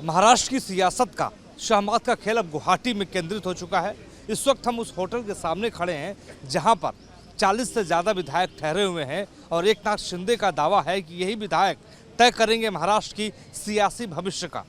महाराष्ट्र की सियासत का शहमात का खेल अब गुवाहाटी में केंद्रित हो चुका है। इस वक्त हम उस होटल के सामने खड़े हैं जहां पर 40 से ज़्यादा विधायक ठहरे हुए हैं और एकनाथ शिंदे का दावा है कि यही विधायक तय करेंगे महाराष्ट्र की सियासी भविष्य का।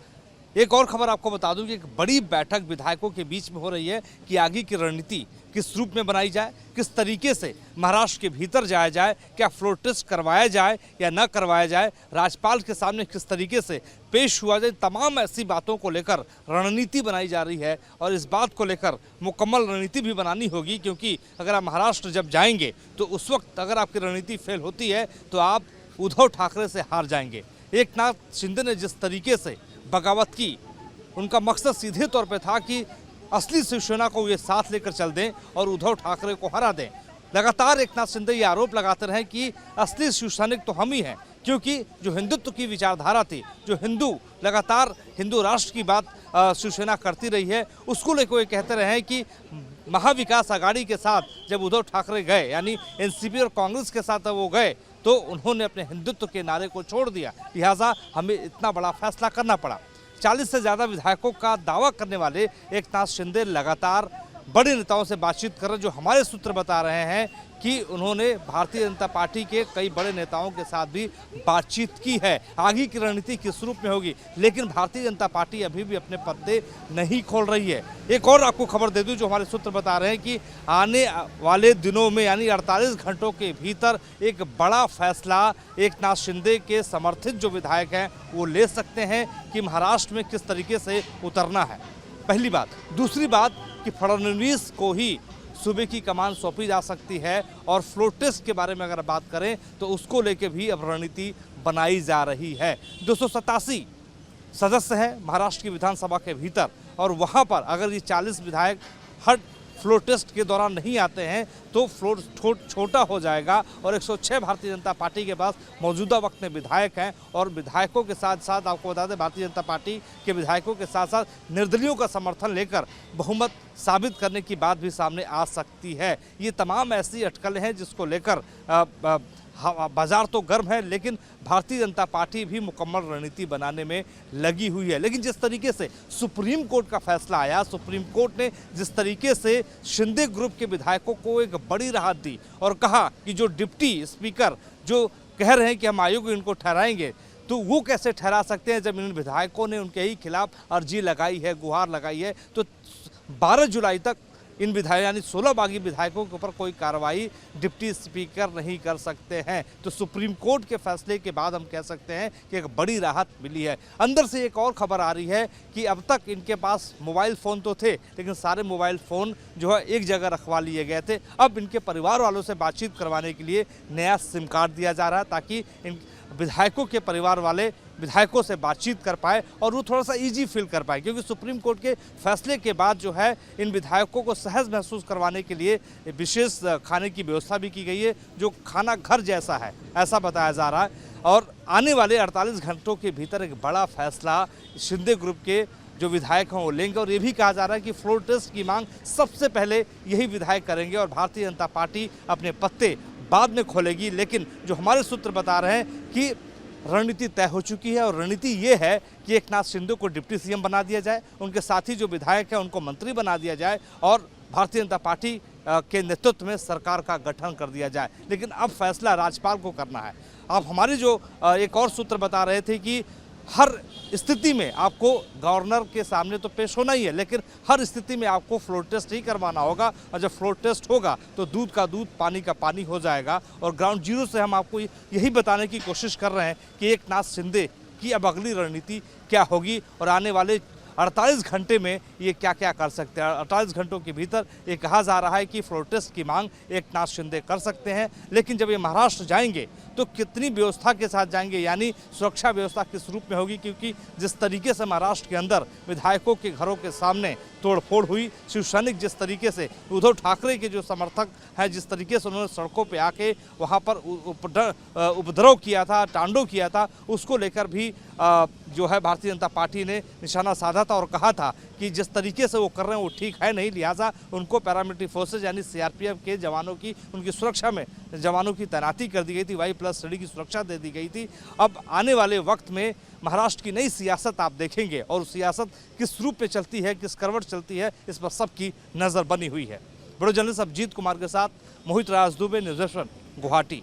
एक और खबर आपको बता दूं कि एक बड़ी बैठक विधायकों के बीच में हो रही है कि आगे की रणनीति किस रूप में बनाई जाए, किस तरीके से महाराष्ट्र के भीतर जाया जाए, क्या फ्लोर टेस्ट करवाया जाए या न करवाया जाए, राज्यपाल के सामने किस तरीके से पेश हुआ जाए। तमाम ऐसी बातों को लेकर रणनीति बनाई जा रही है और इस बात को लेकर मुकम्मल रणनीति भी बनानी होगी, क्योंकि अगर आप महाराष्ट्र जब जाएंगे तो उस वक्त अगर आपकी रणनीति फेल होती है तो आप उद्धव ठाकरे से हार जाएंगे। एकनाथ शिंदे ने जिस तरीके से बगावत की, उनका मकसद सीधे तौर पे था कि असली शिवसेना को ये साथ लेकर चल दें और उद्धव ठाकरे को हरा दें। लगातार एकनाथ शिंदे ये आरोप लगाते रहे कि असली शिवसैनिक तो हम ही हैं, क्योंकि जो हिंदुत्व की विचारधारा थी, जो लगातार हिंदू राष्ट्र की बात शिवसेना करती रही है, उसको लेकर ये कहते रहे हैं कि महाविकास आघाड़ी के साथ जब उद्धव ठाकरे गए, यानी एनसीपी और कांग्रेस के साथ वो गए, तो उन्होंने अपने हिंदुत्व के नारे को छोड़ दिया, लिहाजा हमें इतना बड़ा फैसला करना पड़ा। 40 से ज़्यादा विधायकों का दावा करने वाले एकनाथ शिंदे लगातार बड़े नेताओं से बातचीत कर रहे, जो हमारे सूत्र बता रहे हैं कि उन्होंने भारतीय जनता पार्टी के कई बड़े नेताओं के साथ भी बातचीत की है। आगे की रणनीति किस रूप में होगी, लेकिन भारतीय जनता पार्टी अभी भी अपने पत्ते नहीं खोल रही है। एक और आपको खबर दे दूं, जो हमारे सूत्र बता रहे हैं कि आने वाले दिनों में यानी 48 घंटों के भीतर एक बड़ा फैसला एकनाथ शिंदे के समर्थित जो विधायक हैं वो ले सकते हैं कि महाराष्ट्र में किस तरीके से उतरना है। पहली बात। दूसरी बात कि फडणवीस को ही सूबे की कमान सौंपी जा सकती है और फ्लोर टेस्ट के बारे में अगर बात करें तो उसको लेके भी अब रणनीति बनाई जा रही है। 287 सदस्य हैं महाराष्ट्र की विधानसभा के भीतर और वहां पर अगर ये 40 विधायक हर फ्लोर टेस्ट के दौरान नहीं आते हैं तो फ्लोर छोटा हो जाएगा और 106 भारतीय जनता पार्टी के पास मौजूदा वक्त में विधायक हैं और विधायकों के साथ साथ आपको बता दें भारतीय जनता पार्टी के विधायकों के साथ साथ निर्दलीयों का समर्थन लेकर बहुमत साबित करने की बात भी सामने आ सकती है। ये तमाम ऐसी अटकलें हैं जिसको लेकर बाजार तो गर्म है, लेकिन भारतीय जनता पार्टी भी मुकम्मल रणनीति बनाने में लगी हुई है। लेकिन जिस तरीके से सुप्रीम कोर्ट का फैसला आया, सुप्रीम कोर्ट ने जिस तरीके से शिंदे ग्रुप के विधायकों को एक बड़ी राहत दी और कहा कि जो डिप्टी स्पीकर जो कह रहे हैं कि हम आयोग इनको ठहराएंगे, तो वो कैसे ठहरा सकते हैं जब इन विधायकों ने उनके ही खिलाफ अर्जी लगाई है, गुहार लगाई है। तो 12 जुलाई तक इन विधायक यानी 16 बागी विधायकों के ऊपर कोई कार्रवाई डिप्टी स्पीकर नहीं कर सकते हैं। तो सुप्रीम कोर्ट के फैसले के बाद हम कह सकते हैं कि एक बड़ी राहत मिली है। अंदर से एक और खबर आ रही है कि अब तक इनके पास मोबाइल फ़ोन तो थे, लेकिन सारे मोबाइल फ़ोन जो है एक जगह रखवा लिए गए थे। अब इनके परिवार वालों से बातचीत करवाने के लिए नया सिम कार्ड दिया जा रहा है, ताकि इन विधायकों के परिवार वाले विधायकों से बातचीत कर पाए और वो थोड़ा सा इजी फील कर पाए, क्योंकि सुप्रीम कोर्ट के फैसले के बाद जो है इन विधायकों को सहज महसूस करवाने के लिए विशेष खाने की व्यवस्था भी की गई है, जो खाना घर जैसा है ऐसा बताया जा रहा है। और आने वाले 48 घंटों के भीतर एक बड़ा फैसला शिंदे ग्रुप के जो विधायक हैं वो लेंगे और ये भी कहा जा रहा है कि फ्लोर टेस्ट की मांग सबसे पहले यही विधायक करेंगे और भारतीय जनता पार्टी अपने पत्ते बाद में खोलेगी। लेकिन जो हमारे सूत्र बता रहे हैं कि रणनीति तय हो चुकी है और रणनीति ये है कि एकनाथ शिंदे को डिप्टी सीएम बना दिया जाए, उनके साथी जो विधायक हैं उनको मंत्री बना दिया जाए और भारतीय जनता पार्टी के नेतृत्व में सरकार का गठन कर दिया जाए। लेकिन अब फैसला राज्यपाल को करना है। अब हमारे जो एक और सूत्र बता रहे थे कि हर स्थिति में आपको गवर्नर के सामने तो पेश होना ही है, लेकिन हर स्थिति में आपको फ्लोर टेस्ट ही करवाना होगा और जब फ्लोर टेस्ट होगा तो दूध का दूध पानी का पानी हो जाएगा। और ग्राउंड जीरो से हम आपको यही बताने की कोशिश कर रहे हैं कि एकनाथ शिंदे की अब अगली रणनीति क्या होगी और आने वाले 48 घंटे में ये क्या क्या कर सकते हैं। 48 घंटों के भीतर ये कहा जा रहा है कि फ्लोर टेस्ट की मांग एकनाथ शिंदे कर सकते हैं, लेकिन जब ये महाराष्ट्र जाएंगे तो कितनी व्यवस्था के साथ जाएंगे, यानी सुरक्षा व्यवस्था किस रूप में होगी, क्योंकि जिस तरीके से महाराष्ट्र के अंदर विधायकों के घरों के सामने तोड़फोड़ हुई, शिवसैनिक जिस तरीके से उद्धव ठाकरे के जो समर्थक हैं जिस तरीके से उन्होंने सड़कों पे आके वहाँ पर उपद्रव किया था, तांडव किया था, उसको लेकर भी जो है भारतीय जनता पार्टी ने निशाना साधा था और कहा था कि जिस तरीके से वो कर रहे हैं वो ठीक है नहीं, लिहाजा उनको पैरामिलिट्री फोर्सेज यानी सीआरपीएफ के जवानों की उनकी सुरक्षा में जवानों की तैनाती कर दी गई थी, वाई प्लस स्टडी की सुरक्षा दे दी गई थी। अब आने वाले वक्त में महाराष्ट्र की नई सियासत आप देखेंगे और सियासत किस रूप में चलती है, किस करवट चलती है, इस पर सबकी नज़र बनी हुई है। वीडियो जर्नलिस्ट अभिजीत कुमार के साथ मोहित राज दुबे, न्यूज़ 18 गुवाहाटी।